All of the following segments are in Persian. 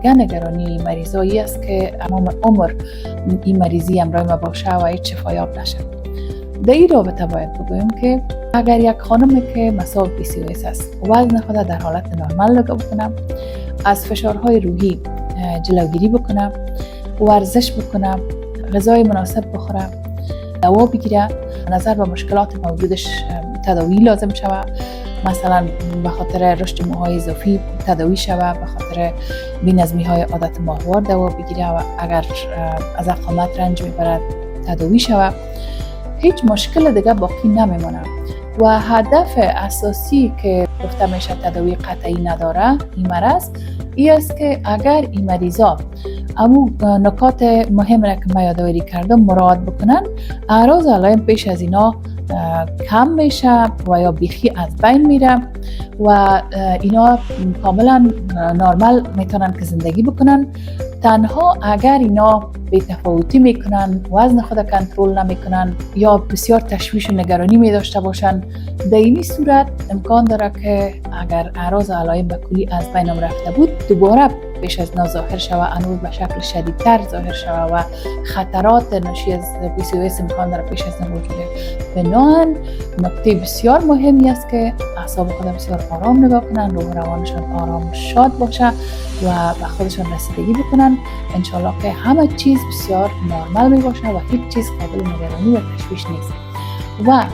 نگرانی مریضایی است که تمام عمر این مریضی همراه ما باشه و هیچ شفایاب نشه. در این رابطه باید بگویم که اگر یک خانمی که مصاب PCOS است وزن خود در حالت نرمال نگه بکنه، از فشارهای روحی جلوگیری بکنه، ورزش بکنه، غذای مناسب بخوره، دوا بگیره، نظر به مشکلات موجودش تداوی لازم شود، مثلا به خاطر رشد موهای اضافی تداوی شود، به خاطر بی‌نظمی های عادت ماهوار دوا بگیره و اگر از اقامت رنج میبرد تداوی شود. هیچ مشکل دیگه باقی نمیمونه و هدف اساسی که گفته میشه تداوی قطعی نداره این مرض این است که اگر این مریضا امو نکات مهم را که ما یادآوری کردم مراعات بکنن، اعراض و علائم پیش از اینا کم میشه و یا بیخی از بین میره و اینا کاملا نرمال میتونن که زندگی بکنن. تنها اگر اینا بی‌تفاوتی میکنن، وزن خود کنترل نمیکنن یا بسیار تشویش و نگرانی میداشته باشن، در این صورت امکان داره که اگر اعراض و علائم به کلی از بین رفته بود دوباره پیش از ظاهر شود، انوز به شکل شدیدتر ظاهر شود و خطرات ناشی از PCOS امکان داره پیش از وجوده. بنابراین نکته بسیار مهمی است که اعصاب خود بسیار آرام نگاه کنن، روح روانشان آرام شاد باشه و به خودشان رسیدگی بکنن. انشالله که همه چیز بسیار نرمال می باشه و هیچ چیز قابل نگرانی و تشویش نیست. و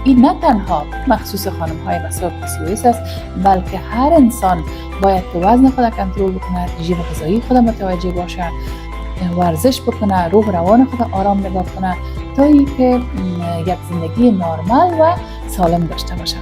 این نه تنها مخصوص خانم های مصاب PCOS است، بلکه هر انسان باید که وزن خود کنترل بکنه، رژیم غذایی خود متوجه باشه، ورزش بکنه، روح روان خود آرام نگاه کنه تا اینکه یک زندگی نرمال و سالم داشته باشه.